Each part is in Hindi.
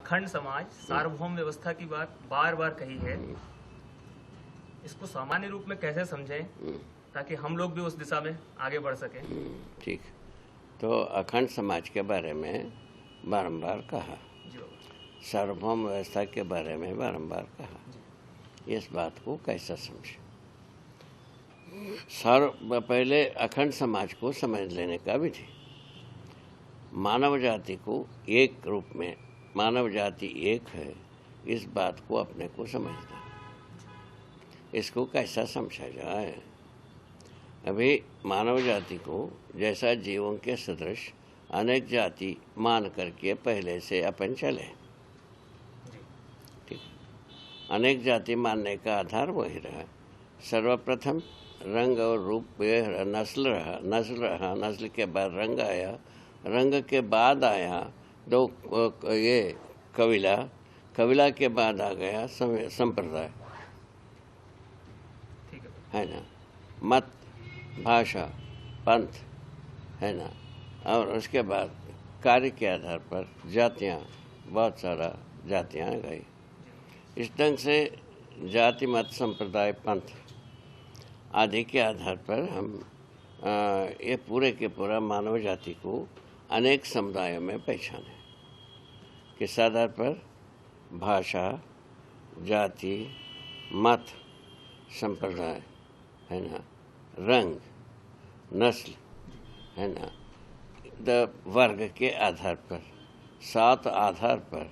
खंड समाज सार्वभौम व्यवस्था की बात बार बार कही है। इसको सामान्य रूप में कैसे समझें ताकि हम लोग भी उस दिशा में आगे बढ़ सकें? ठीक। तो अखंड समाज के बारे में बारंबार कहा, जी बाबा। सार्वभौम व्यवस्था के बारे में बारंबार कहा। इस बात को कैसा समझें? पहले अखंड समाज को समझ लेने का विधि, मानव जाति को एक रूप में, मानव जाति एक है, इस बात को अपने को समझना। इसको कैसा समझा जाए? अभी मानव जाति को जैसा जीवों के सदृश अनेक जाति मान करके पहले से अपन चले, ठीक। अनेक जाति मानने का आधार वही रहा। सर्वप्रथम रंग और रूप नस्ल रहा, नस्ल के बाद रंग आया, रंग के बाद आया ये कबीला के बाद आ गया संप्रदाय, है ना, मत, भाषा, पंथ, है ना, और उसके बाद कार्य के आधार पर जातियाँ, बहुत सारा जातियाँ आ गई। इस ढंग से जाति, मत, संप्रदाय, पंथ आदि के आधार पर हम ये पूरे के पूरा मानव जाति को अनेक समुदायों में पहचाने। किस आधार पर? भाषा, जाति, मत, संप्रदाय, है ना, रंग, नस्ल, है ना, वर्ग के आधार पर, 7 आधार पर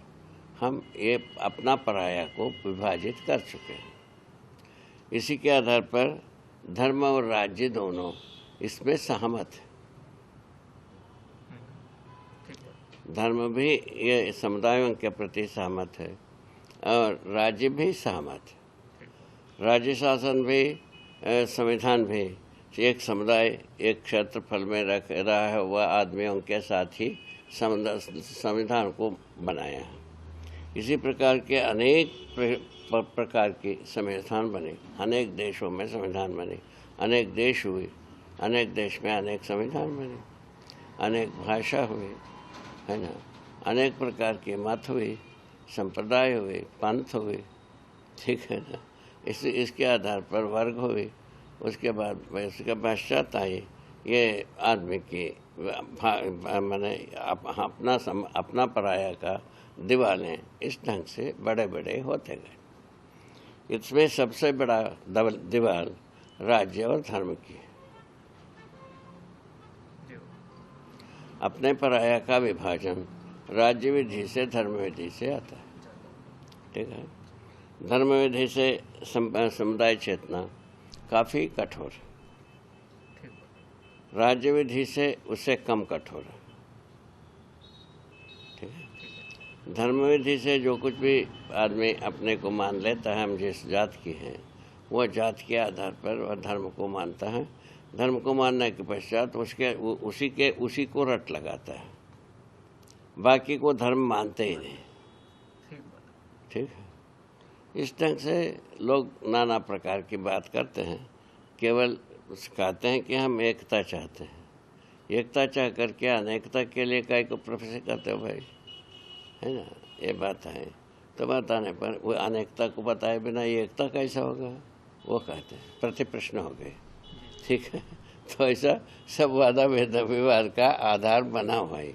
हम ये अपना पराया को विभाजित कर चुके हैं। इसी के आधार पर धर्म और राज्य दोनों इसमें सहमत है। धर्म भी ये समुदायों के प्रति सहमत है और राज्य भी सहमत है। राज्य शासन भी, संविधान भी एक समुदाय, एक क्षेत्रफल में रख रहा हुआ आदमियों के साथ ही संविधान को बनाया है। इसी प्रकार के अनेक प्रकार के संविधान बने, अनेक देशों में संविधान बने, अनेक देश हुए, अनेक देश में अनेक संविधान बने, अनेक भाषा हुए, है ना, अनेक प्रकार के मत हुए, संप्रदाय हुए, पंथ हुए, ठीक है ना। इसके आधार पर वर्ग हुए। उसके बाद उसके पश्चात आए ये आदमी की मैंने अपना पराया का दीवारें इस ढंग से बड़े बड़े होते गए। इसमें सबसे बड़ा दीवार राज्य और धर्म की है। अपने पराया का विभाजन राज्य विधि से, धर्म विधि से आता है, ठीक है। धर्म विधि से समुदाय चेतना काफ़ी कठोर है, राज्य विधि से उससे कम कठोर है, ठीक है। धर्म विधि से जो कुछ भी आदमी अपने को मान लेता है, हम जिस जात की हैं, वह जात के आधार पर वह धर्म को मानता है। धर्म को मानने के पश्चात उसी को रट लगाता है, बाकी को धर्म मानते ही नहीं, ठीक है। इस ढंग से लोग नाना प्रकार की बात करते हैं, केवल कहते हैं कि हम एकता चाहते हैं। एकता चाह करके अनेकता के लिए काय को प्रोफेसर करते हो भाई, है ना, ये बात है। तो बताने पर वो अनेकता को बताए बिना ये एकता कैसा होगा, वो कहते हैं, प्रति प्रश्न हो गए, ठीक है। तो ऐसा सब वादा विवाद का आधार बना हुआ है।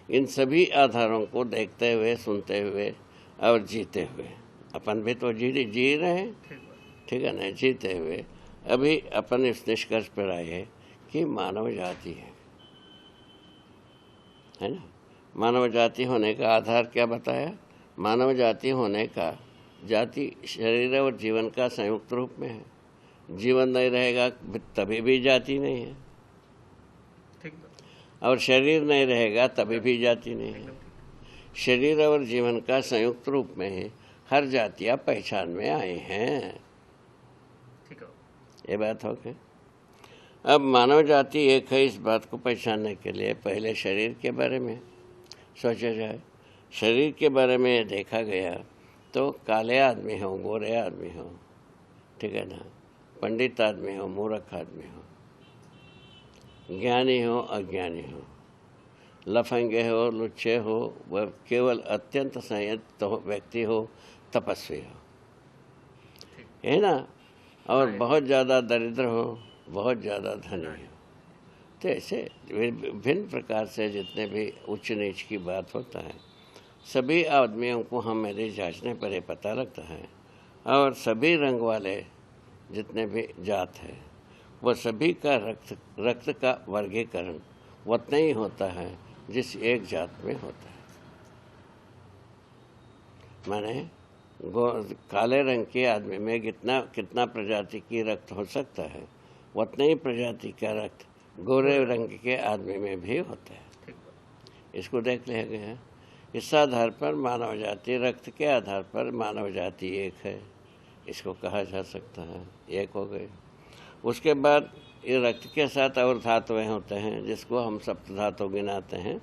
इन सभी आधारों को देखते हुए, सुनते हुए और जीते हुए अपन भी तो जी रहे हैं, ठीक है ना, जीते हुए अभी अपन इस निष्कर्ष पर आए हैं कि मानव जाति है ना। मानव जाति होने का आधार क्या बताया? मानव जाति होने का, जाति शरीर और जीवन का संयुक्त रूप में है। जीवन नहीं रहेगा तभी भी जाति नहीं है, और शरीर नहीं रहेगा तभी भी जाति नहीं है। शरीर और जीवन का संयुक्त रूप में है, हर जातियाँ पहचान में आए हैं, ये बात हो गई। अब मानव जाति एक है, इस बात को पहचानने के लिए पहले शरीर के बारे में सोचा जाए। शरीर के बारे में देखा गया तो काले आदमी हो, गोरे आदमी हो, ठीक है ना, पंडित आदमी हो, मूर्ख आदमी हो, ज्ञानी हो, अज्ञानी हो, लफंगे हो, लुच्चे हो, वह केवल अत्यंत संयत व्यक्ति हो, तपस्वी हो, है ना, और बहुत ज़्यादा दरिद्र हो, बहुत ज़्यादा धनी हो। तो ऐसे विभिन्न प्रकार से जितने भी उच्च नीच की बात होता है, सभी आदमियों को हम मेरे जांचने पर ये पता लगता है। और सभी रंग वाले जितने भी जात है, वह सभी का रक्त का वर्गीकरण उतना ही होता है जिस एक जात में होता है। माने काले रंग के आदमी में कितना प्रजाति की रक्त हो सकता है, उतना ही प्रजाति का रक्त गोरे रंग के आदमी में भी होता है। इसको देख लिया गया है। इस आधार पर मानव जाति, रक्त के आधार पर मानव जाति एक है, इसको कहा जा सकता है, एक हो गए। उसके बाद ये रक्त के साथ और धातुएं होते हैं जिसको हम सप्त धातु गिनाते हैं।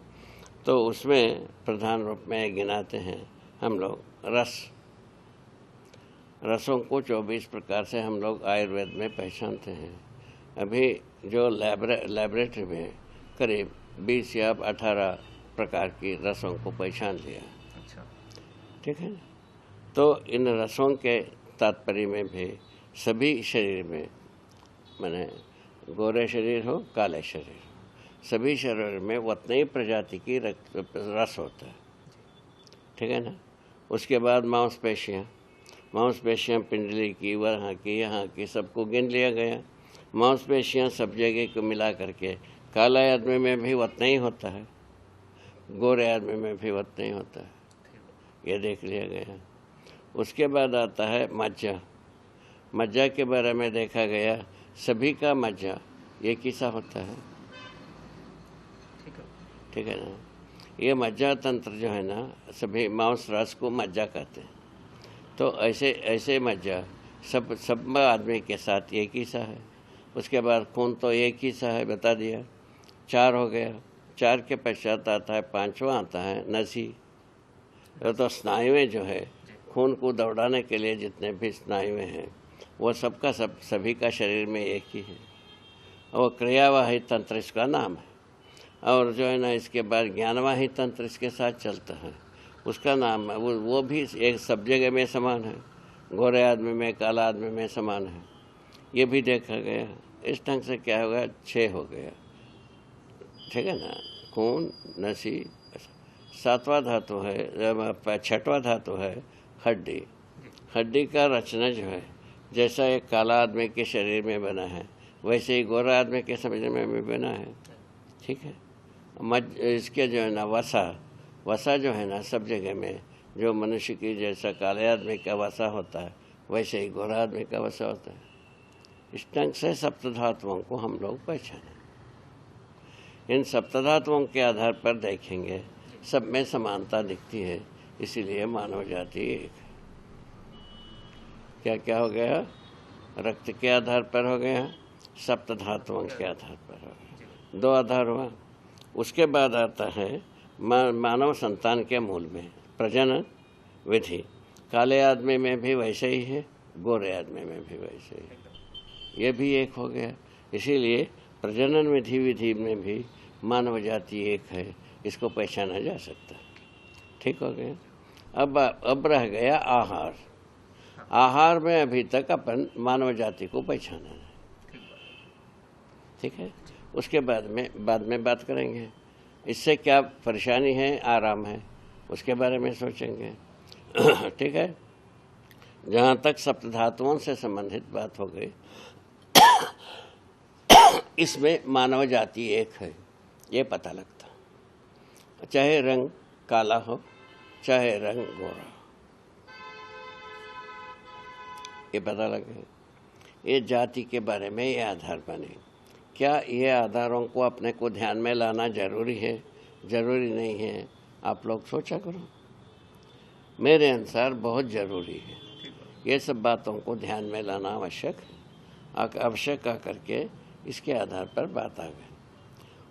तो उसमें प्रधान रूप में गिनाते हैं हम लोग रसों को 24 प्रकार से हम लोग आयुर्वेद में पहचानते हैं। अभी जो लैबोरेटरी में करीब 20 या 18 प्रकार की रसों को पहचान लिया। अच्छा, ठीक है। तो इन रसों के तात्पर्य में भी सभी शरीर में, माने गोरे शरीर हो, काले शरीर हो, सभी शरीर में उतनी ही प्रजाति की रस होता है। ठीक है ना। उसके बाद मांसपेशियाँ पिंडली की, वहाँ की, यहाँ की, सबको गिन लिया गया। मांसपेशियाँ सब जगह को मिला करके काला आदमी में भी उतना ही होता है, गोरे आदमी में भी उतना ही होता है, ये देख लिया गया। उसके बाद आता है मज्जा के बारे में देखा गया, सभी का मज्जा एक ही सा होता है। ठीक है ना। ये मज्जा तंत्र जो है ना, सभी मांस रस को मज्जा कहते हैं। तो ऐसे मज्जा सब आदमी के साथ एक ही सा है। उसके बाद खून तो एक ही सा है, बता दिया, 4 हो गया। 4 के पश्चात आता है 5वां आता है नसी। तो स्नायुएं जो है, खून को दौड़ाने के लिए जितने भी स्नायुएं हैं, वो सभी का शरीर में एक ही है। और क्रियावाही तंत्र इसका नाम है। और जो है ना, इसके बाद ज्ञानवाही तंत्र इसके साथ चलता है, उसका नाम है, वो भी एक सब जगह में समान है, गोरे आदमी में, काला आदमी में समान है, ये भी देखा गया। इस ढंग से क्या होगा, 6 हो गया। ठीक है ना। खून, नसी, 7वां धातु है, 6वां धातु है हड्डी का रचना जो है, जैसा एक काला आदमी के शरीर में बना है, वैसे ही गोरा आदमी के समझने में भी बना है। ठीक है। इसके जो है ना वसा जो है ना, सब जगह में जो मनुष्य की जैसा काले आदमी का वसा होता है, वैसे ही गोरा आदमी का वसा होता है। इस ढंग से सप्तधातुओं को हम लोग पहचानें। इन सप्तधातुओं के आधार पर देखेंगे, सब में समानता दिखती है, इसीलिए मानव जाति एक है। क्या क्या हो गया, रक्त के आधार पर हो गया, सप्तधातुओं के आधार पर हो गया, 2 आधार हुआ। उसके बाद आता है मानव संतान के मूल में प्रजनन विधि, काले आदमी में भी वैसे ही है, गोरे आदमी में भी वैसे ही है, ये भी एक हो गया। इसीलिए प्रजनन विधि में भी मानव जाति एक है, इसको पहचाना जा सकता है। ठीक हो गया। अब रह गया आहार में अभी तक अपन मानव जाति को पहचाना है। ठीक है। उसके बाद में बात करेंगे, इससे क्या परेशानी है, आराम है, उसके बारे में सोचेंगे। ठीक है। जहाँ तक सप्तधातुओं से संबंधित बात हो गई, इसमें मानव जाति एक है, ये पता लगता, चाहे रंग काला हो, चाहे रंग गोरा, ये पता लगे। ये जाति के बारे में ये आधार बने। क्या ये आधारों को अपने को ध्यान में लाना जरूरी है, जरूरी नहीं है, आप लोग सोचा करो। मेरे अनुसार बहुत ज़रूरी है, ये सब बातों को ध्यान में लाना आवश्यक आकर के इसके आधार पर बात आ गई।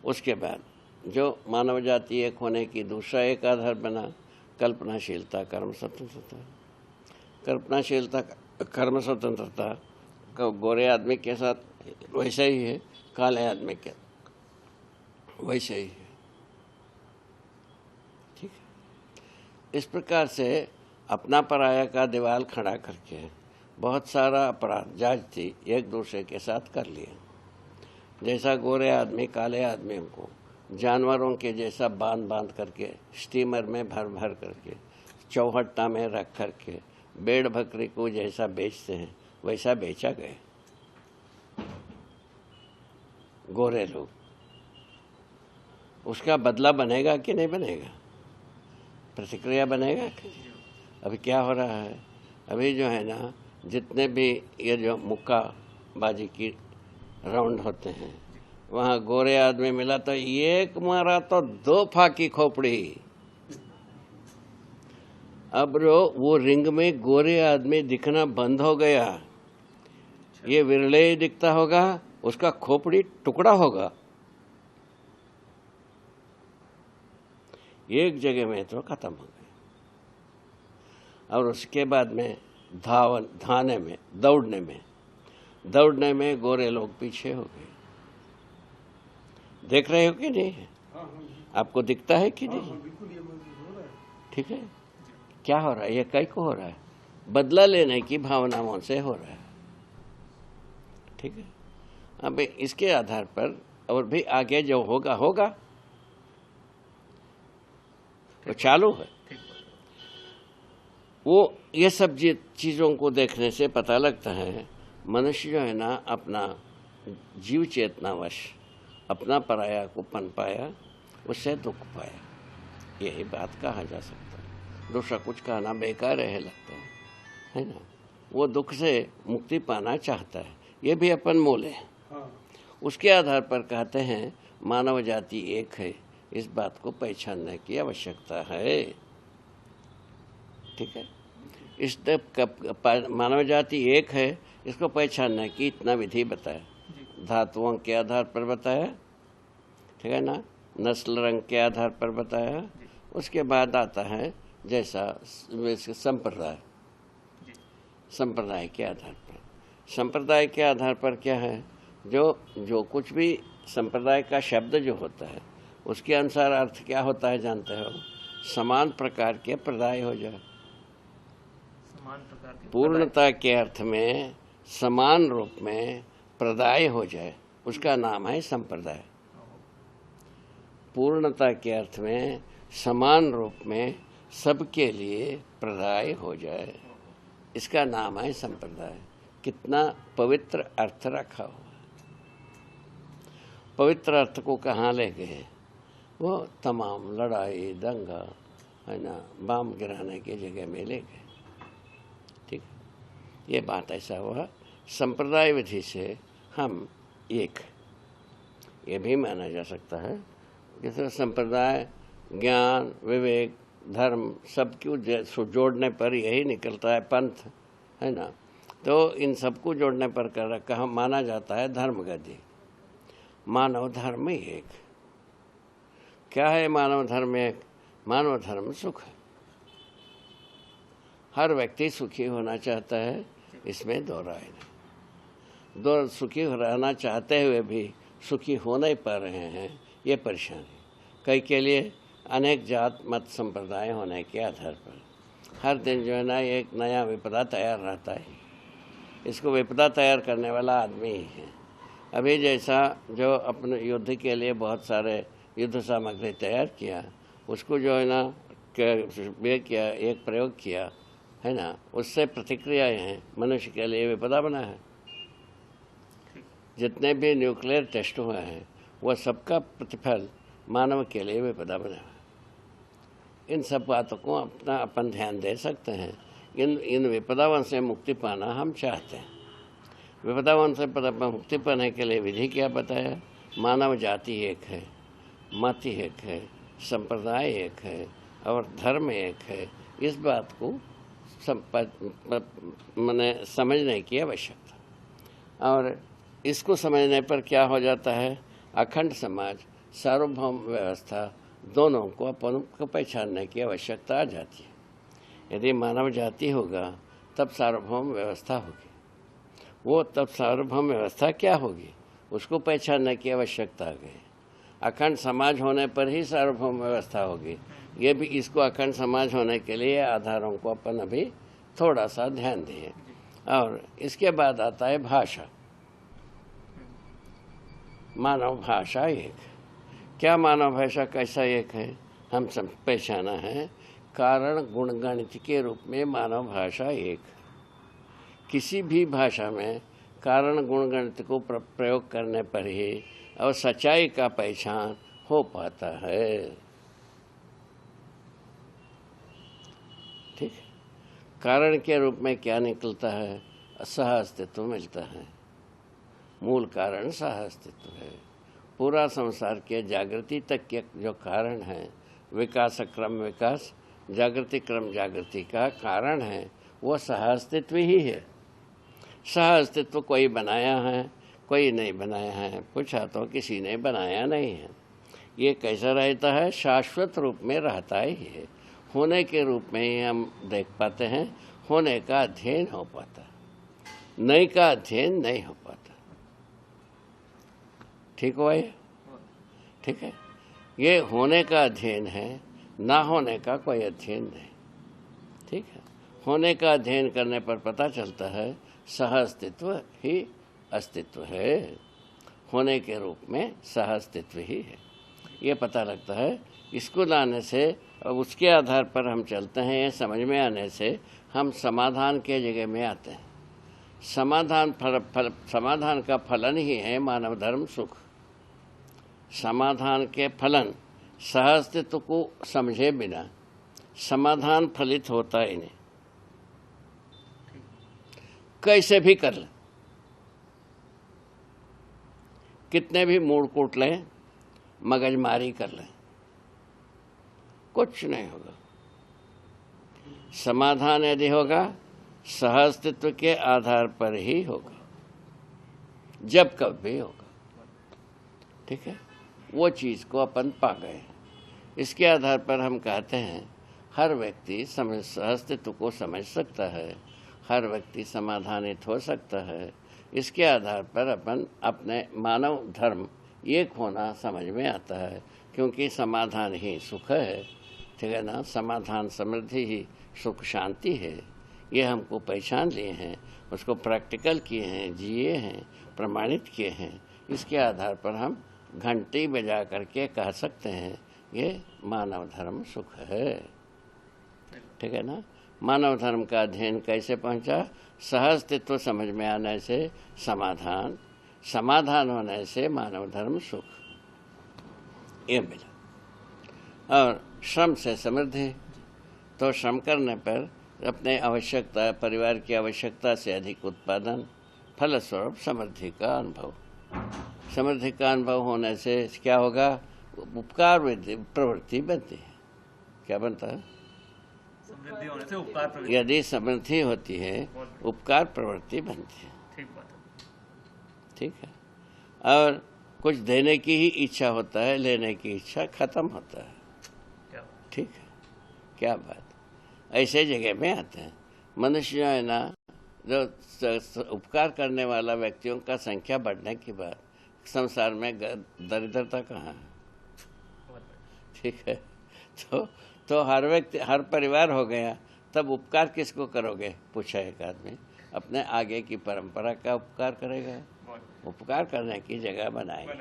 उसके बाद जो मानव जाति एक होने की दूसरा एक आधार बना, कल्पनाशीलता, कर्म स्वतंत्रता। कल्पनाशीलता, कर्म स्वतंत्रता का गोरे आदमी के साथ वैसे ही है, काले आदमी के वैसे ही है। इस प्रकार से अपना पराया का दीवार खड़ा करके बहुत सारा अपराध जाति एक दूसरे के साथ कर लिए। जैसा गोरे आदमी काले आदमियों को जानवरों के जैसा बांध बांध करके स्टीमर में भर भर करके चौहट्टा में रख करके भेड़ बकरी को जैसा बेचते हैं वैसा बेचा गए गोरे लोग। उसका बदला बनेगा कि नहीं बनेगा, प्रतिक्रिया बनेगा कि नहीं? अभी क्या हो रहा है, अभी जो है ना जितने भी ये जो मुक्काबाजी की राउंड होते हैं वहाँ गोरे आदमी मिला तो एक मारा तो 2 फाकी खोपड़ी। अब वो रिंग में गोरे आदमी दिखना बंद हो गया, ये विरले ही दिखता होगा, उसका खोपड़ी टुकड़ा होगा। एक जगह में तो खत्म हो गया। और उसके बाद में दौड़ने में गोरे लोग पीछे हो गए। देख रहे हो कि नहीं? आपको दिखता है कि नहीं? ठीक है, क्या हो रहा है? ये कई को हो रहा है, बदला लेने की भावनाओं से हो रहा है। ठीक है, अब इसके आधार पर और भी आगे जो होगा वो चालू है। वो ये सब चीज़ों को देखने से पता लगता है मनुष्य जो है ना अपना जीव चेतनावश अपना पराया को पन पाया, उससे दुख पाया, यही बात कहा जा सकता है। दूसरा कुछ कहना बेकार है लगता है ना। वो दुख से मुक्ति पाना चाहता है, ये भी अपन मोल है। उसके आधार पर कहते हैं मानव जाति एक है, इस बात को पहचानने की आवश्यकता है। ठीक है, इस मानव जाति एक है, इसको पहचानने की इतना विधि बताया, धातुओं के आधार पर बताया, ठीक है ना, नस्ल रंग के आधार पर बताया। उसके बाद आता है जैसा संप्रदाय के आधार पर। संप्रदाय के आधार पर क्या है, जो कुछ भी संप्रदाय का शब्द जो होता है उसके अनुसार अर्थ क्या होता है जानते हो? समान प्रकार के प्रदाय हो जाए। पूर्णता के अर्थ में समान रूप में प्रदाय हो जाए, उसका नाम है संप्रदाय। पूर्णता के अर्थ में समान रूप में सबके लिए प्रदाय हो जाए, इसका नाम है संप्रदाय। कितना पवित्र अर्थ रखा हुआ। पवित्र अर्थ को कहाँ ले गए? वो तमाम लड़ाई दंगा है ना, बम गिराने की जगह में ले गए। ठीक, ये बात ऐसा हुआ। संप्रदाय विधि से हम एक, ये भी माना जा सकता है। जैसे संप्रदाय ज्ञान विवेक धर्म सब क्यों जोड़ने पर यही निकलता है पंथ, है ना। तो इन सबको जोड़ने पर कहा माना जाता है धर्म गति। मानव धर्म एक। क्या है मानव धर्म एक? मानव धर्म सुख है। हर व्यक्ति सुखी होना चाहता है, इसमें दो राय नहीं। दो सुखी रहना चाहते हुए भी सुखी हो नहीं पा रहे हैं, ये परेशानी। कई के लिए अनेक जात मत संप्रदाय होने के आधार पर हर दिन जो है ना एक नया विपदा तैयार रहता है। इसको विपदा तैयार करने वाला आदमी ही है। अभी जैसा जो अपने युद्ध के लिए बहुत सारे युद्ध सामग्री तैयार किया, उसको जो है ना किया एक प्रयोग किया है ना, उससे प्रतिक्रियाएं हैं, मनुष्य के लिए विपदा बना है। जितने भी न्यूक्लियर टेस्ट हुए हैं वह सबका प्रतिफल मानव के लिए विपदा बना है। इन सब बातों को अपन ध्यान दे सकते हैं। इन विपदाओं से मुक्ति पाना हम चाहते हैं। विपदाओं से मुक्ति पाने के लिए विधि क्या बताया? मानव जाति एक है, मत एक है, संप्रदाय एक है और धर्म एक है। इस बात को मैंने समझने की आवश्यकता। और इसको समझने पर क्या हो जाता है? अखंड समाज सार्वभौम व्यवस्था दोनों को अपन को पहचानने की आवश्यकता आ जाती है। यदि मानव जाति होगा तब सार्वभौम व्यवस्था होगी। वो तब सार्वभौम व्यवस्था क्या होगी उसको पहचानने की आवश्यकता आ गई। अखंड समाज होने पर ही सार्वभौम व्यवस्था होगी। ये भी इसको अखंड समाज होने के लिए आधारों को अपन अभी थोड़ा सा ध्यान दिए। और इसके बाद आता है भाषा। मानव भाषा एक। क्या मानव भाषा कैसा एक है? हम सब पहचाना है कारण गुण गणित के रूप में मानव भाषा एक। किसी भी भाषा में कारण गुण गणित को प्रयोग करने पर ही और सच्चाई का पहचान हो पाता है। ठीक है। कारण के रूप में क्या निकलता है? सह अस्तित्व मिलता है। मूल कारण सह अस्तित्व है। पूरा संसार के जागृति तक के जो कारण है, विकास क्रम विकास, जागृति क्रम जागृति का कारण है, वो सह अस्तित्व ही है। सह अस्तित्व कोई बनाया है, कोई नहीं बनाया है। पूछा तो किसी ने बनाया नहीं है। ये कैसा रहता है? शाश्वत रूप में रहता ही है। होने के रूप में ही हम देख पाते हैं, होने का अध्ययन हो पाता, नहीं का अध्ययन नहीं हो पाता। ठीक हुआ ये? ठीक है। ये होने का अध्ययन है, ना होने का कोई अध्ययन नहीं। ठीक है। होने का अध्ययन करने पर पता चलता है सह अस्तित्व ही अस्तित्व है। होने के रूप में सह अस्तित्व ही है, ये पता लगता है। इसको लाने से और उसके आधार पर हम चलते हैं। ये समझ में आने से हम समाधान के जगह में आते हैं। समाधान का फलन ही है मानव धर्म सुख। समाधान के फलन सह अस्तित्व को समझे बिना समाधान फलित होता ही नहीं। कैसे भी कर ले, कितने भी मूड कूट लें, मगजमारी कर लें, कुछ नहीं होगा। समाधान यदि होगा सह अस्तित्व के आधार पर ही होगा, जब कब भी होगा। ठीक है। वो चीज़ को अपन पा गए। इसके आधार पर हम कहते हैं हर व्यक्ति सह अस्तित्व को समझ सकता है, हर व्यक्ति समाधानित हो सकता है। इसके आधार पर अपन अपने मानव धर्म एक होना समझ में आता है, क्योंकि समाधान ही सुख है। ठीक है ना? समाधान समृद्धि ही सुख शांति है। ये हमको पहचान लिए हैं, उसको प्रैक्टिकल किए हैं, जिए हैं, प्रमाणित किए हैं। इसके आधार पर हम घंटी बजा करके कह सकते हैं ये मानव धर्म सुख है। ठीक है ना? मानव धर्म का अध्ययन कैसे पहुंचा? सह अस्तित्व समझ में आने से समाधान, समाधान होने से मानव धर्म सुख, ये मिला। और श्रम से समृद्धि। तो श्रम करने पर अपने आवश्यकता, परिवार की आवश्यकता से अधिक उत्पादन, फलस्वरूप समृद्धि का अनुभव। समृद्धि का अनुभव होने से क्या होगा? उपकार प्रवृत्ति बनती है। क्या बनता है? समृद्धि होने से उपकार प्रवृत्ति। यदि समृद्धि होती है, उपकार प्रवृत्ति बनती है। ठीक बात है। ठीक है। और कुछ देने की ही इच्छा होता है, लेने की इच्छा खत्म होता है। क्या? ठीक है। क्या बात। ऐसे जगह में आते हैं मनुष्य जो है ना, जो उपकार करने वाला व्यक्तियों का संख्या बढ़ने के बाद संसार में दरिद्रता कहाँ है? ठीक है। तो हर व्यक्ति, हर परिवार हो गया, तब उपकार किसको करोगे? पूछा एक आदमी। अपने आगे की परंपरा का उपकार करेगा। उपकार करने की जगह बनाएगा।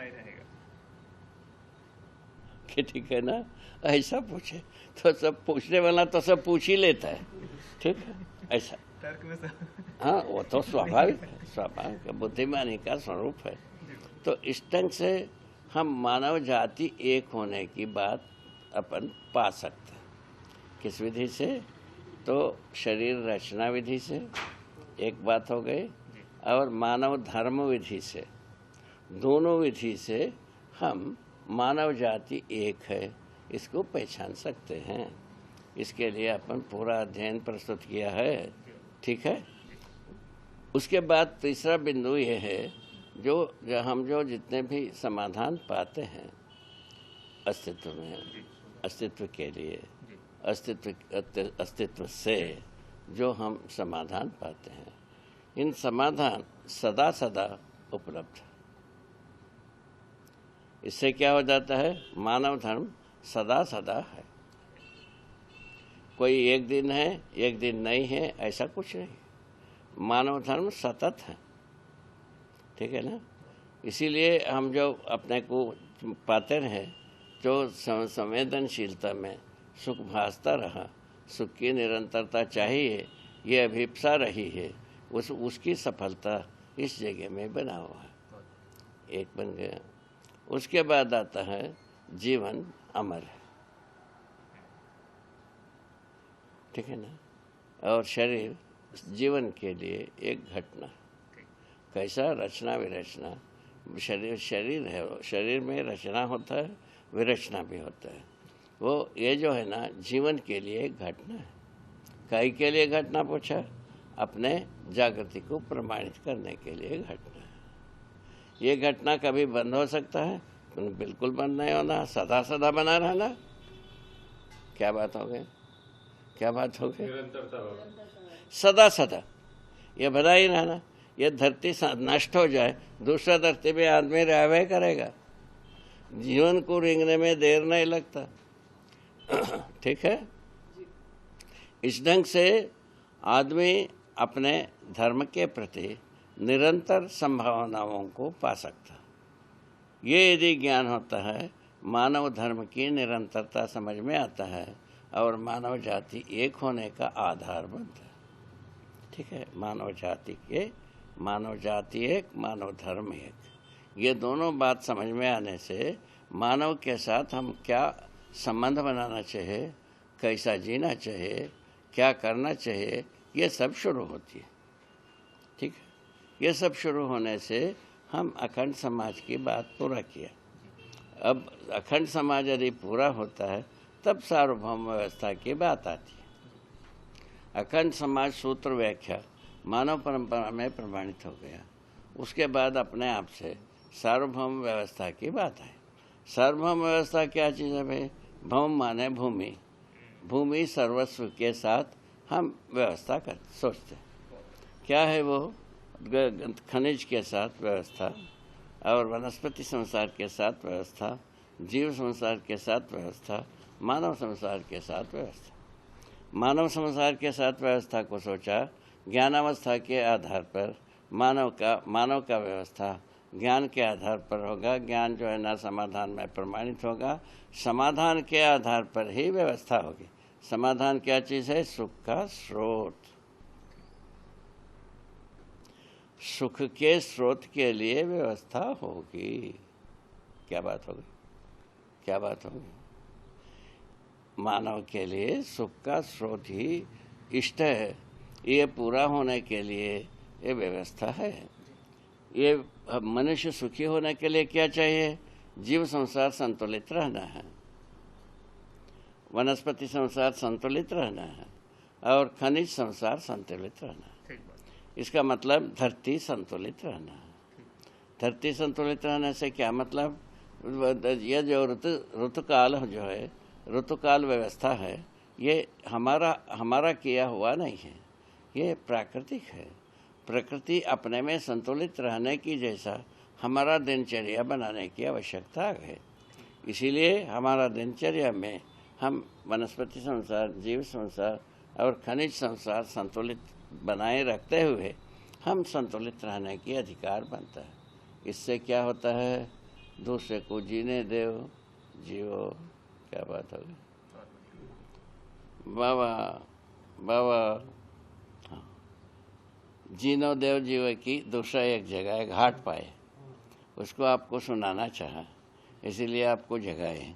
ठीक है ना? ऐसा पूछे तो सब पूछने वाला तो सब पूछ ही लेता है। ठीक है। ऐसा तर्क में हाँ, वो तो स्वाभाविक है, स्वाभाविक है, बुद्धिमानी का स्वरूप है। तो इस ढंग से हम मानव जाति एक होने की बात अपन पा सकते हैं। किस विधि से? तो शरीर रचना विधि से एक बात हो गई, और मानव धर्म विधि से। दोनों विधि से हम मानव जाति एक है, इसको पहचान सकते हैं। इसके लिए अपन पूरा अध्ययन प्रस्तुत किया है। ठीक है। उसके बाद तीसरा बिंदु ये है, जो हम जितने भी समाधान पाते हैं अस्तित्व में, अस्तित्व के लिए, अस्तित्व से जो हम समाधान पाते हैं, इन समाधान सदा सदा उपलब्ध। इससे क्या हो जाता है, मानव धर्म सदा सदा है। कोई एक दिन है एक दिन नहीं है ऐसा कुछ नहीं, मानव धर्म सतत है। ठीक है ना। इसीलिए हम जो अपने को पाते रहे, जो संवेदनशीलता में सुख भासता रहा, सुख की निरंतरता चाहिए, ये अभिप्सा रही है, उसकी सफलता इस जगह में बना हुआ है, एक बन गया। उसके बाद आता है जीवन अमर है। ठीक है ना। और शरीर जीवन के लिए एक घटना, कैसा रचना विरचना, शरीर है, शरीर में रचना होता है, विरचना भी होता है। वो ये जो है ना जीवन के लिए एक घटना है। कई के लिए घटना पूछा, अपने जागृति को प्रमाणित करने के लिए घटना है। ये घटना कभी बंद हो सकता है? बिल्कुल बंद नहीं होना, सदा सदा बना रहना। क्या बात हो गई, क्या बात हो गई, सदा सदा ये बना ही रहना। ये धरती नष्ट हो जाए, दूसरा धरती में आदमी रहवे करेगा, जीवन को रेंगने में देर नहीं लगता। ठीक है। इस ढंग से आदमी अपने धर्म के प्रति निरंतर संभावनाओं को पा सकता। ये यदि ज्ञान होता है, मानव धर्म की निरंतरता समझ में आता है और मानव जाति एक होने का आधार बनता है। ठीक है। मानव जाति एक, मानव धर्म एक, ये दोनों बात समझ में आने से मानव के साथ हम क्या संबंध बनाना चाहिए, कैसा जीना चाहिए, क्या करना चाहिए, ये सब शुरू होती है। ठीक है। ये सब शुरू होने से हम अखंड समाज की बात पूरा किया। अब अखंड समाज यदि पूरा होता है तब सार्वभौम व्यवस्था की बात आती है। अखंड समाज सूत्र व्याख्या मानव परंपरा में प्रमाणित हो गया। उसके बाद अपने आप से सार्वभौम व्यवस्था की बात है। सार्वभौम व्यवस्था क्या चीज़ है भाई? भौम माने भूमि, भूमि सर्वस्व के साथ हम व्यवस्था कर सोचते हैं। क्या है वो? खनिज के साथ व्यवस्था, और वनस्पति संसार के साथ व्यवस्था, जीव संसार के साथ व्यवस्था, मानव संसार के साथ व्यवस्था। मानव संसार के साथ व्यवस्था को सोचा, ज्ञानावस्था के आधार पर मानव का व्यवस्था ज्ञान के आधार पर होगा। ज्ञान जो है ना समाधान में प्रमाणित होगा, समाधान के आधार पर ही व्यवस्था होगी। समाधान क्या चीज़ है? सुख का स्रोत। सुख के स्रोत के लिए व्यवस्था होगी। क्या बात होगी, क्या बात होगी? मानव के लिए सुख का स्रोत ही इष्ट है। ये पूरा होने के लिए ये व्यवस्था है। ये मनुष्य सुखी होने के लिए क्या चाहिए? जीव संसार संतुलित रहना है, वनस्पति संसार संतुलित रहना है, और खनिज संसार संतुलित रहना है। इसका मतलब धरती संतुलित रहना है। धरती संतुलित रहने से क्या मतलब? ये जो ऋतुकाल जो है, ऋतुकाल व्यवस्था है, ये हमारा किया हुआ नहीं है, ये प्राकृतिक है। प्रकृति अपने में संतुलित रहने की जैसा हमारा दिनचर्या बनाने की आवश्यकता है। इसीलिए हमारा दिनचर्या में हम वनस्पति संसार, जीव संसार और खनिज संसार संतुलित बनाए रखते हुए हम संतुलित रहने की अधिकार बनता है। इससे क्या होता है? दूसरे को जीने दो, जियो। क्या बात होगी? बाबा हाँ, जीनो देव जीव की दूसरा एक जगह है, घाट पाए, उसको आपको सुनाना चाहा, इसीलिए आपको जगाए।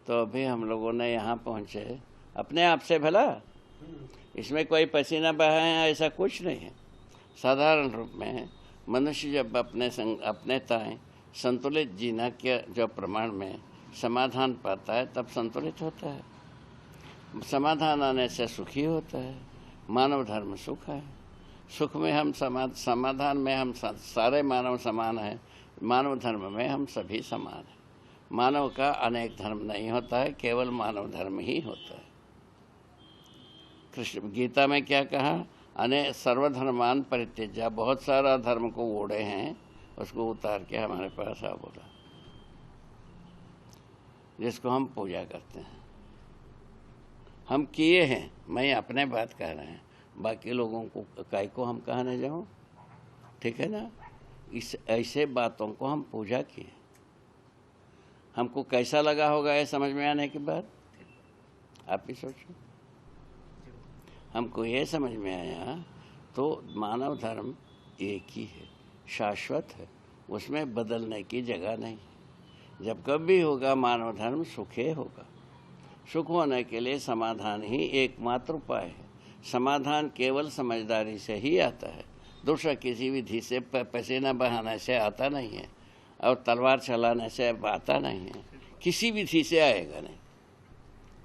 तो अभी हम लोगों ने यहाँ पहुँचे अपने आप से। भला इसमें कोई पसीना बहाए ऐसा कुछ नहीं है। साधारण रूप में मनुष्य जब अपने ताएं संतुलित जीना के जो प्रमाण में समाधान पाता है तब संतुलित होता है। समाधान आने से सुखी होता है। मानव धर्म सुख है। सुख में हम समाधान में हम सारे मानव समान हैं। मानव धर्म में हम सभी समान हैं। मानव का अनेक धर्म नहीं होता है, केवल मानव धर्म ही होता है। कृष्ण गीता में क्या कहा? सर्वधर्मान परित्यज्य। बहुत सारा धर्म को ओढ़े हैं, उसको उतार के हमारे पास आ बोला। जिसको हम पूजा करते हैं। हम किए हैं, मैं अपने बात कह रहे हैं, बाकी लोगों को काय को हम कहने जाऊँ, ठीक है ना। इस ऐसे बातों को हम पूजा किए। हमको कैसा लगा होगा ये समझ में आने के बाद, आप भी सोचो। हमको ये समझ में आया तो मानव धर्म एक ही है, शाश्वत है, उसमें बदलने की जगह नहीं। जब कभी होगा मानव धर्म सुखे होगा। सुख होने के लिए समाधान ही एकमात्र उपाय है। समाधान केवल समझदारी से ही आता है, दूसरा किसी विधि से पसीना बहाने से आता नहीं है, और तलवार चलाने से आता नहीं है, किसी विधि से आएगा नहीं।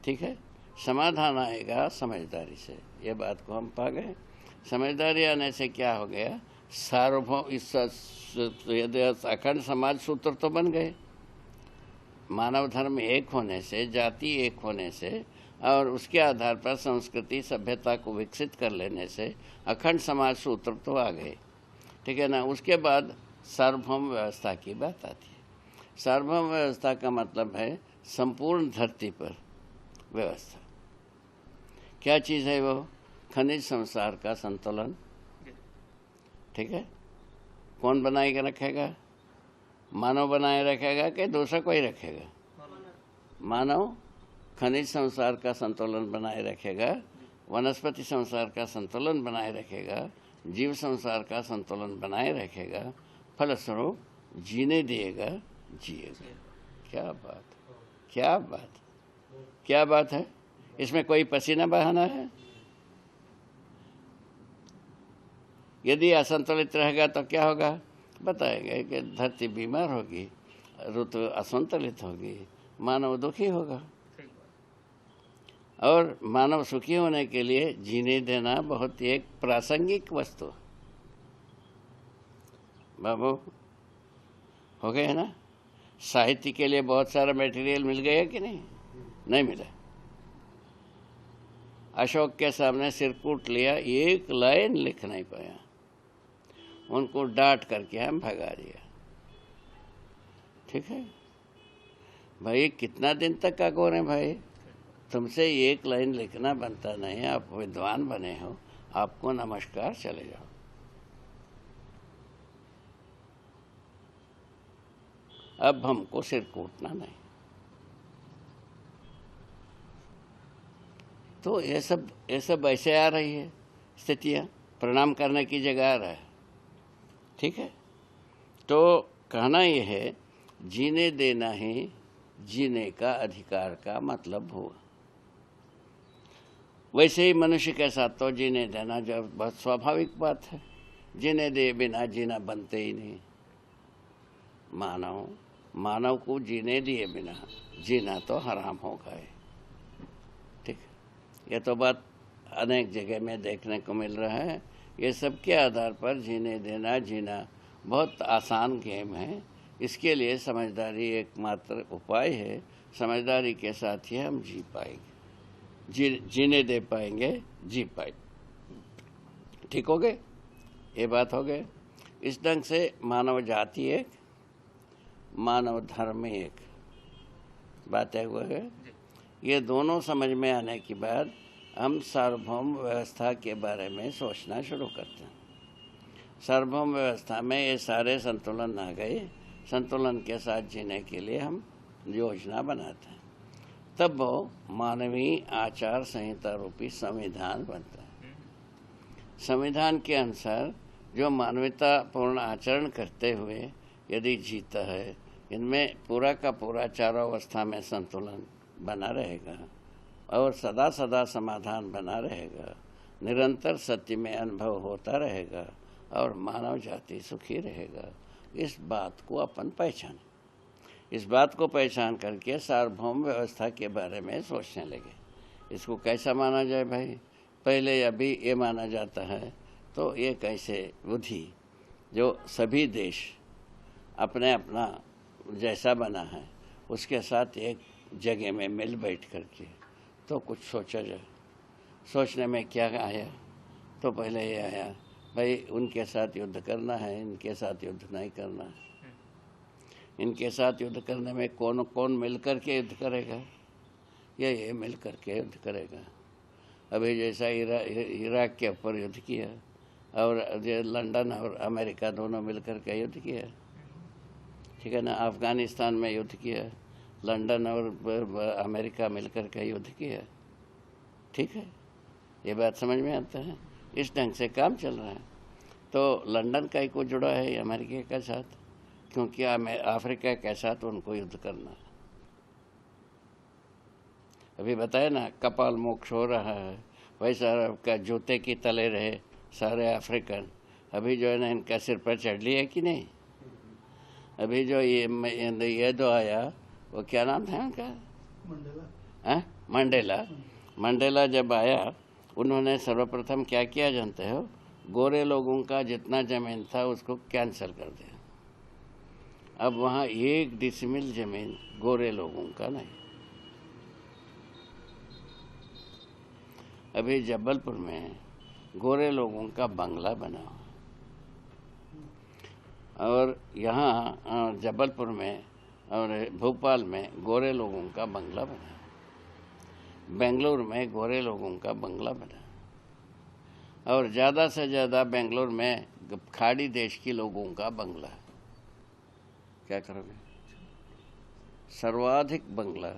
ठीक है, समाधान आएगा समझदारी से। ये बात को हम पा गए। समझदारी आने से क्या हो गया, सार्वभौम इस अखंड समाज सूत्र तो बन गए। मानव धर्म एक होने से, जाति एक होने से, और उसके आधार पर संस्कृति सभ्यता को विकसित कर लेने से अखंड समाज सूत्र तो आ गए, ठीक है ना। उसके बाद सार्वभौम व्यवस्था की बात आती है। सार्वभौम व्यवस्था का मतलब है संपूर्ण धरती पर व्यवस्था। क्या चीज़ है वो? खनिज संसार का संतुलन, ठीक है। कौन बनाए के रखेगा? मानव बनाए रखेगा कि दूसरा कोई रखेगा? मानव खनिज संसार का संतुलन बनाए रखेगा, वनस्पति संसार का संतुलन बनाए रखेगा, जीव संसार का संतुलन बनाए रखेगा, फलस्वरूप जीने दिएगा, जिएगा। क्या बात, क्या बात, क्या बात है। इसमें कोई पसीना बहाना है? यदि असंतुलित रहेगा तो क्या होगा? बताएंगे कि धरती बीमार होगी, ऋतु असंतुलित होगी, मानव दुखी होगा। और मानव सुखी होने के लिए जीने देना बहुत ही एक प्रासंगिक वस्तु। बाबू हो गए ना। साहित्य के लिए बहुत सारा मटेरियल मिल गया कि नहीं? नहीं मिला। अशोक के सामने सिर कूट लिया, एक लाइन लिख नहीं पाया, उनको डांट करके हम भगा दिया। ठीक है भाई, कितना दिन तक का गोरे भाई, तुमसे एक लाइन लिखना बनता नहीं, आप विद्वान बने हो, आपको नमस्कार, चले जाओ। अब हमको सिर कूटना नहीं। तो ये सब ऐसे आ रही है स्थितियाँ, प्रणाम करने की जगह आ रहा है। ठीक है, तो कहना ये है, जीने देना ही जीने का अधिकार का मतलब हुआ। वैसे ही मनुष्य के साथ तो जीने देना जब बहुत स्वाभाविक बात है। जीने दे बिना जीना बनते ही नहीं। मानव को जीने दिए बिना जीना तो हराम हो गए। ठीक, ये तो बात अनेक जगह में देखने को मिल रहा है। ये सब के आधार पर जीने देना, जीना बहुत आसान गेम है। इसके लिए समझदारी एकमात्र उपाय है। समझदारी के साथ ही हम जी पाएंगे, जीने दे पाएंगे, जी पाएंगे। ठीक हो गए, ये बात हो गए। इस ढंग से मानव जाति एक, मानव धर्म एक, बातें हुए है। ये दोनों समझ में आने के बाद हम सार्वभौम व्यवस्था के बारे में सोचना शुरू करते हैं। सार्वभौम व्यवस्था में ये सारे संतुलन आ गए। संतुलन के साथ जीने के लिए हम योजना बनाते हैं, तब वो मानवीय आचार संहिता रूपी संविधान बनता है। संविधान के अनुसार जो मानवतापूर्ण आचरण करते हुए यदि जीता है, इनमें पूरा का पूरा चारों अवस्था में संतुलन बना रहेगा और सदा सदा समाधान बना रहेगा, निरंतर सत्य में अनुभव होता रहेगा और मानव जाति सुखी रहेगा। इस बात को अपन पहचान, इस बात को पहचान करके सार्वभौम व्यवस्था के बारे में सोचने लगे। इसको कैसा माना जाए भाई? पहले अभी ये माना जाता है तो ये कैसे विधि जो सभी देश अपने अपना जैसा बना है उसके साथ एक जगह में मिल बैठ करके तो कुछ सोचा जाए। सोचने में क्या आया? तो पहले ये आया भाई उनके साथ युद्ध करना है, इनके साथ युद्ध नहीं करना है। इनके साथ युद्ध करने में कौन कौन मिल कर के युद्ध करेगा? ये मिल कर के युद्ध करेगा। अभी जैसा इराक के ऊपर युद्ध किया और जो लंदन और अमेरिका दोनों मिलकर के युद्ध किया, ठीक है ना। अफ़गानिस्तान में युद्ध किया, लंदन और अमेरिका मिलकर के युद्ध किया, ठीक है। ये बात समझ में आता है। इस ढंग से काम चल रहा है। तो लंदन का ही को जुड़ा है अमेरिका के साथ, क्योंकि अफ्रीका के साथ उनको युद्ध करना। अभी बताया ना, कपाल मोक्ष हो रहा है, वैसा का जूते की तले रहे सारे अफ्रीकन। अभी जो है ना, इनका सिर पर चढ़ लिया कि नहीं? अभी जो ये जो आया, वो क्या नाम था उनका? मंडेला जब आया, उन्होंने सर्वप्रथम क्या किया जानते हो? गोरे लोगों का जितना जमीन था उसको कैंसिल कर दिया। अब वहाँ 1 डिसमिल जमीन गोरे लोगों का नहीं। अभी जबलपुर में गोरे लोगों का बंगला बना, और यहाँ जबलपुर में और भोपाल में गोरे लोगों का बंगला बना, बेंगलुरु में गोरे लोगों का बंगला बना, और ज़्यादा से ज़्यादा बेंगलुरु में खाड़ी देश के लोगों का बंगला। क्या करोगे? सर्वाधिक बंगला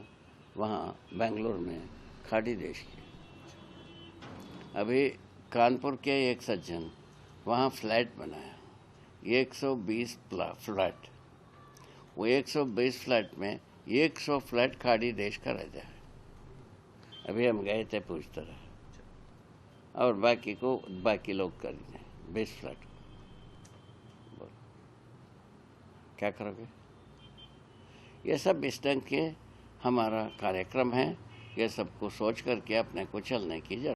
वहाँ बेंगलुरु में खाड़ी देश के। अभी कानपुर के एक सज्जन वहाँ फ्लैट बनाया, 120 फ्लैट। वो 120 फ्लैट में 100 फ्लैट खाड़ी देश का रह जाए। अभी हम गए थे पूछते रहे, और बाकी लोग कर दें 20 फ्लैट। क्या करोगे? ये सब इस ढंग के हमारा कार्यक्रम है। ये सबको सोच करके अपने को चलने की जरूरत।